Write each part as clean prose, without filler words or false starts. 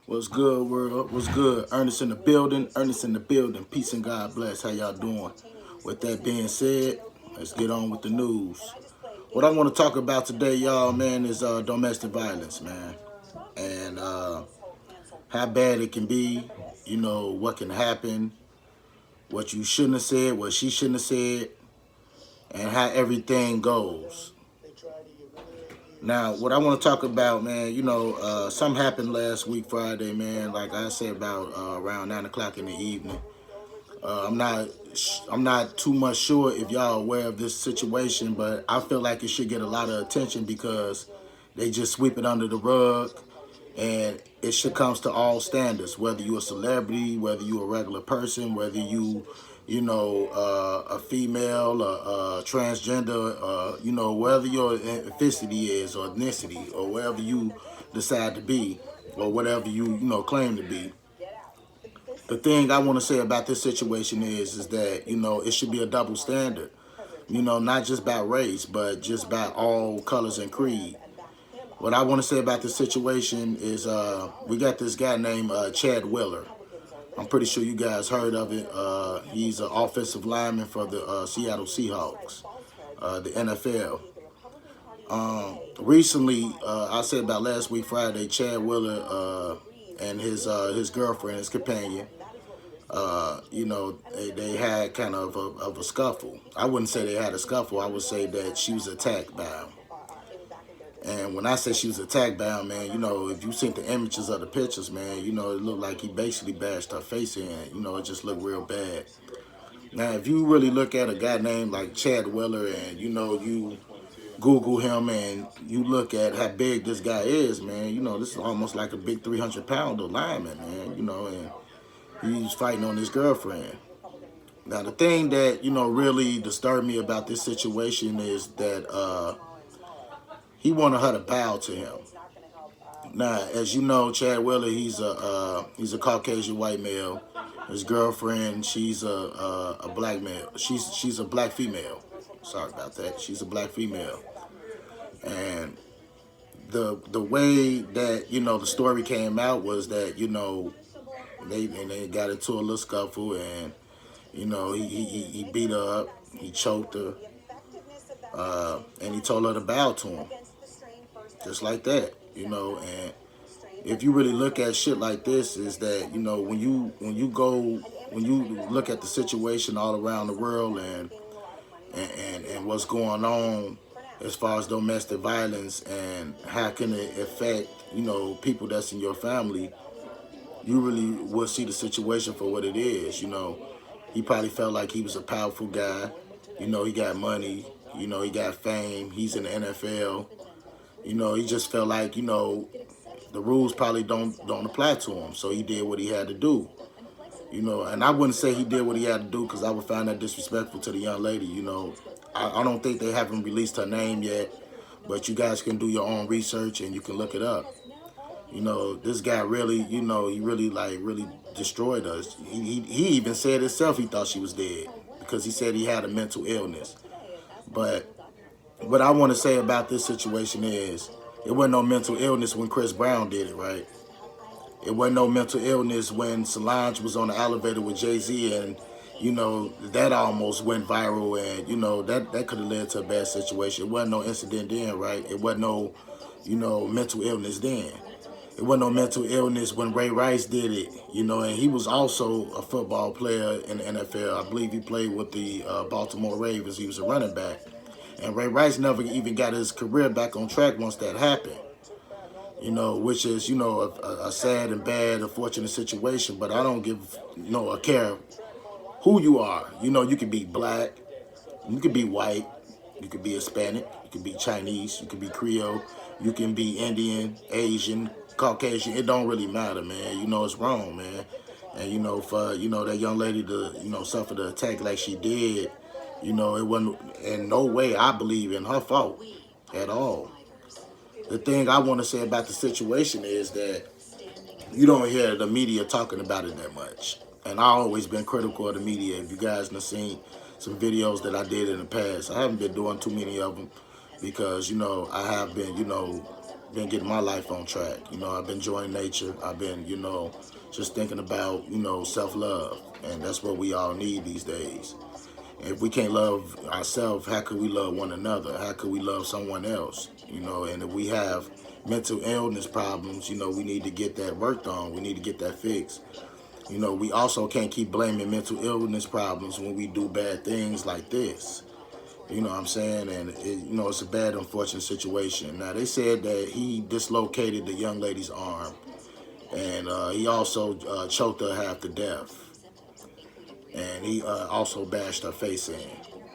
What's good, world? What's good? Ernest in the building. Ernest in the building. Peace and God bless. How y'all doing? With that being said, let's get on with the news. What I want to talk about today, y'all, man, is domestic violence, man, and how bad it can be. You know what can happen, what you shouldn't have said, what she shouldn't have said, and how everything goes. Now, what I want to talk about, man, something happened last week, Friday, man. Like I said, about around 9 o'clock in the evening. I'm not too much sure if y'all aware of this situation, but I feel like it should get a lot of attention because they just sweep it under the rug, and it should comes to all standards. Whether you're a celebrity, whether you're a regular person, whether a female, transgender, whether your ethnicity is or ethnicity or wherever you decide to be or whatever you claim to be. The thing I want to say about this situation is that it should be a double standard. Not just about race, but just about all colors and creed. What I want to say about this situation is we got this guy named Chad Wheeler. I'm pretty sure you guys heard of it. He's an offensive lineman for the Seattle Seahawks, the NFL. Recently, I said about last week Friday, Chad Wheeler and his girlfriend, his companion, they had kind of a scuffle. I wouldn't say they had a scuffle. I would say that she was attacked by him. And when I say she was attacked by him, man, if you seen the images of the pictures, man, it looked like he basically bashed her face in. It just looked real bad. Now, if you really look at a guy named like Chad Wheeler and, you Google him and you look at how big this guy is, man, this is almost like a big 300-pounder lineman, man, and he's fighting on his girlfriend. Now, the thing that, really disturbed me about this situation is that he wanted her to bow to him. Now, as you know, Chad Wheeler, he's a Caucasian white male. His girlfriend, she's a black male. She's a black female. Sorry about that. She's a black female. And the way that the story came out was that they got into a little scuffle, and he beat her up, he choked her, and he told her to bow to him, just like that. And if you really look at shit like this, is that when you look at the situation all around the world and what's going on as far as domestic violence and how can it affect people that's in your family, you really will see the situation for what it is. He probably felt like he was a powerful guy. He got money. He got fame. He's in the NFL. He just felt like the rules probably don't apply to him, so he did what he had to do. And I wouldn't say he did what he had to do because I would find that disrespectful to the young lady. I don't think they haven't released her name yet, but you guys can do your own research and you can look it up. This guy really, he really destroyed us. He even said himself he thought she was dead because he said he had a mental illness. But what I want to say about this situation is it wasn't no mental illness when Chris Brown did it, right? It wasn't no mental illness when Solange was on the elevator with Jay-Z and, that almost went viral and, that could have led to a bad situation. It wasn't no incident then, right? It wasn't no, mental illness then. It wasn't no mental illness when Ray Rice did it, and he was also a football player in the NFL. I believe he played with the Baltimore Ravens. He was a running back. And Ray Rice never even got his career back on track once that happened, which is, a sad and bad, unfortunate situation. But I don't give, a care who you are. You could be black, you could be white, you could be Hispanic, you could be Chinese, you could be Creole, you can be Indian, Asian, Caucasian. It don't really matter, man. It's wrong, man. And, for, that young lady to, suffer the attack like she did, it wasn't in no way, I believe, in her fault at all. The thing I want to say about the situation is that you don't hear the media talking about it that much. And I've always been critical of the media. If you guys have seen some videos that I did in the past, I haven't been doing too many of them because, I have been, been getting my life on track. You know, I've been enjoying nature. I've been, you know, just thinking about, you know, self-love. And that's what we all need these days. If we can't love ourselves, how could we love one another? How could we love someone else? You know, and if we have mental illness problems, you know, we need to get that worked on. We need to get that fixed. You know, we also can't keep blaming mental illness problems when we do bad things like this. You know what I'm saying? And, you know, it's a bad, unfortunate situation. Now, they said that he dislocated the young lady's arm. And he also choked her half to death. And he also bashed her face in.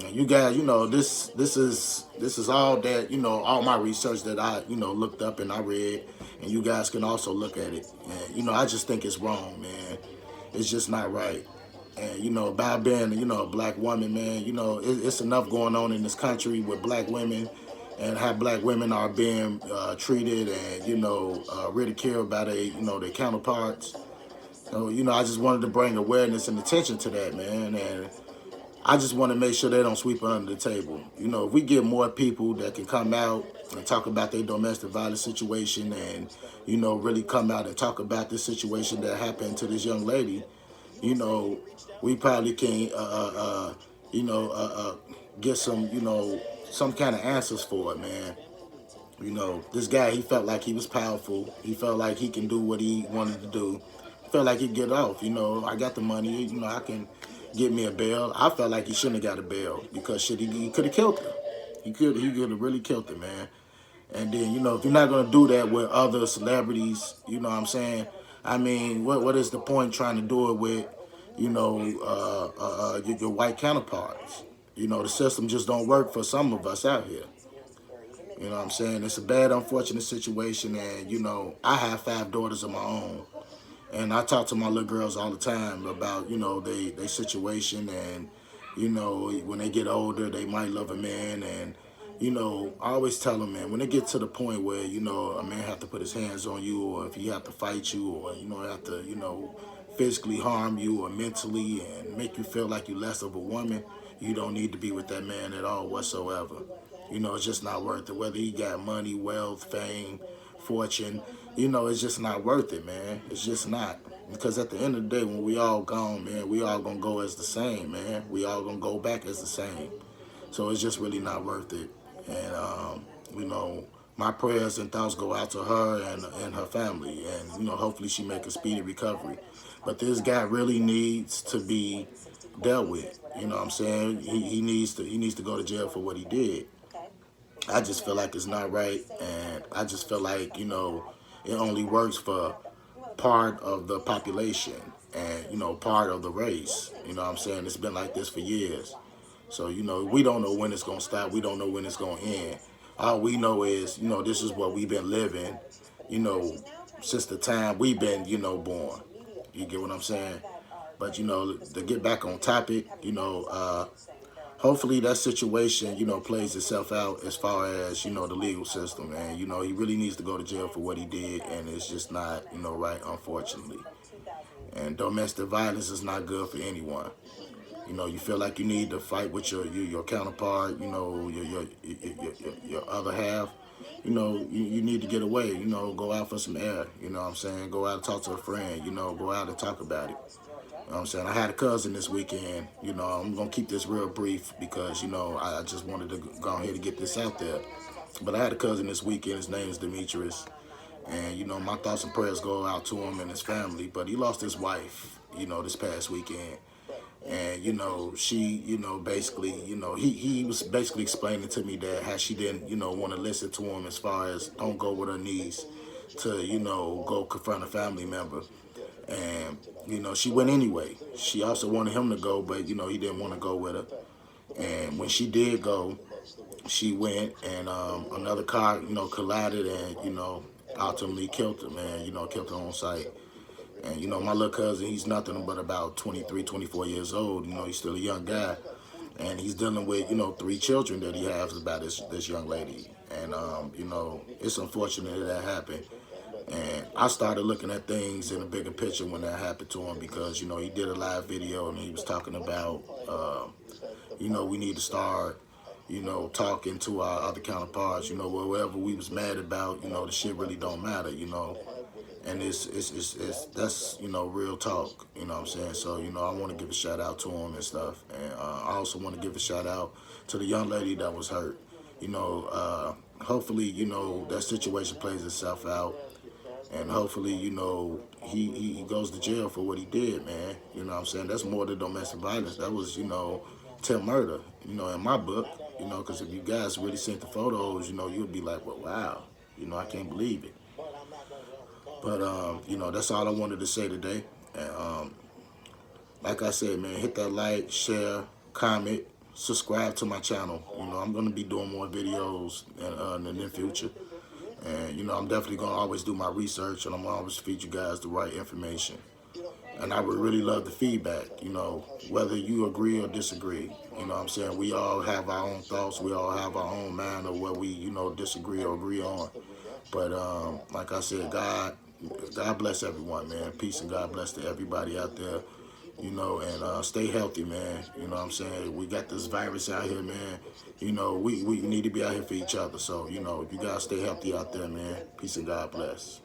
And you guys, you know, this is all that, you know, all my research that I, you know, looked up and I read. And you guys can also look at it. And, you know, I just think it's wrong, man. It's just not right. And, you know, by being, you know, a black woman, man, you know, it's enough going on in this country with black women and how black women are being treated and, you know, ridiculed by their, you know, their counterparts. So, you know, I just wanted to bring awareness and attention to that, man. And I just want to make sure they don't sweep it under the table. You know, if we get more people that can come out and talk about their domestic violence situation and, you know, really come out and talk about this situation that happened to this young lady, you know, we probably can, you know, get some, you know, some kind of answers for it, man. You know, this guy, he felt like he was powerful. He felt like he can do what he wanted to do. Felt like he'd get off. You know, I got the money. You know, I can get me a bail. I felt like he shouldn't have got a bail because shit, he could have killed her. He could have really killed her, man. And then, you know, if you're not going to do that with other celebrities, you know what I'm saying? I mean, what is the point trying to do it with, you know, your white counterparts? You know, the system just don't work for some of us out here. You know what I'm saying? It's a bad, unfortunate situation. And, you know, I have 5 daughters of my own. And I talk to my little girls all the time about, you know, they situation. And, you know, when they get older, they might love a man. And, you know, I always tell them, man, when they get to the point where, you know, a man have to put his hands on you, or if he have to fight you, or, you know, have to, you know, physically harm you or mentally and make you feel like you're less of a woman, you don't need to be with that man at all whatsoever. You know, it's just not worth it. Whether he got money, wealth, fame, fortune, you know, it's just not worth it, man. It's just not. Because at the end of the day, when we all gone, man, we all gonna go as the same, man. We all gonna go back as the same. So it's just really not worth it. And, you know, my prayers and thoughts go out to her and her family. And, you know, hopefully she make a speedy recovery. But this guy really needs to be dealt with. You know what I'm saying? He needs to go to jail for what he did. I just feel like it's not right, and I just feel like, you know, it only works for part of the population and, you know, part of the race. You know what I'm saying? It's been like this for years. So, you know, we don't know when it's going to stop. We don't know when it's going to end. All we know is, you know, this is what we've been living, you know, since the time we've been, you know, born. You get what I'm saying? But, you know, to get back on topic, you know, hopefully that situation, you know, plays itself out as far as, you know, the legal system. And, you know, he really needs to go to jail for what he did. And it's just not, you know, right, unfortunately. And domestic violence is not good for anyone. You know, you feel like you need to fight with your counterpart, you know, your other half. You know, you need to get away, you know, go out for some air. You know what I'm saying? Go out and talk to a friend, you know, go out and talk about it. You know what I'm saying? I had a cousin this weekend. You know, I'm going to keep this real brief because, you know, I just wanted to go ahead and get this out there. But I had a cousin this weekend. His name is Demetrius. And, you know, my thoughts and prayers go out to him and his family. But he lost his wife, you know, this past weekend. And, you know, she, you know, basically, you know, he was basically explaining to me that how she didn't, you know, want to listen to him as far as don't go with her niece to, you know, go confront a family member. And, you know, she went anyway. She also wanted him to go, but, you know, he didn't want to go with her. And when she did go, she went and another car, you know, collided and, you know, ultimately killed her, man, you know, killed her on sight. And, you know, my little cousin, he's nothing but about 23, 24 years old. You know, he's still a young guy. And he's dealing with, you know, 3 children that he has about this young lady. And, you know, it's unfortunate that happened. And I started looking at things in a bigger picture when that happened to him because, you know, he did a live video and he was talking about, you know, we need to start you know, talking to our other counterparts, you know, whatever we was mad about, you know, the shit really don't matter, you know. And it's that's, you know, real talk, you know what I'm saying? So, you know, I want to give a shout out to him and stuff. And I also want to give a shout out to the young lady that was hurt. You know, hopefully, you know, that situation plays itself out. And hopefully, you know, he goes to jail for what he did, man. You know what I'm saying? That's more than domestic violence. That was, you know, till murder, you know, in my book, you know, because if you guys really seen the photos, you know, you'd be like, well, wow, you know, I can't believe it. But, you know, that's all I wanted to say today. And, like I said, man, hit that like, share, comment, subscribe to my channel. You know, I'm going to be doing more videos in the near future. And, you know, I'm definitely going to always do my research, and I'm going to always feed you guys the right information. And I would really love the feedback, you know, whether you agree or disagree. You know what I'm saying? We all have our own thoughts. We all have our own mind of what we, you know, disagree or agree on. But like I said, God bless everyone, man. Peace and God bless to everybody out there. You know, and stay healthy, man. You know what I'm saying? We got this virus out here, man. You know, we need to be out here for each other. So, you know, you guys stay healthy out there, man. Peace and God bless.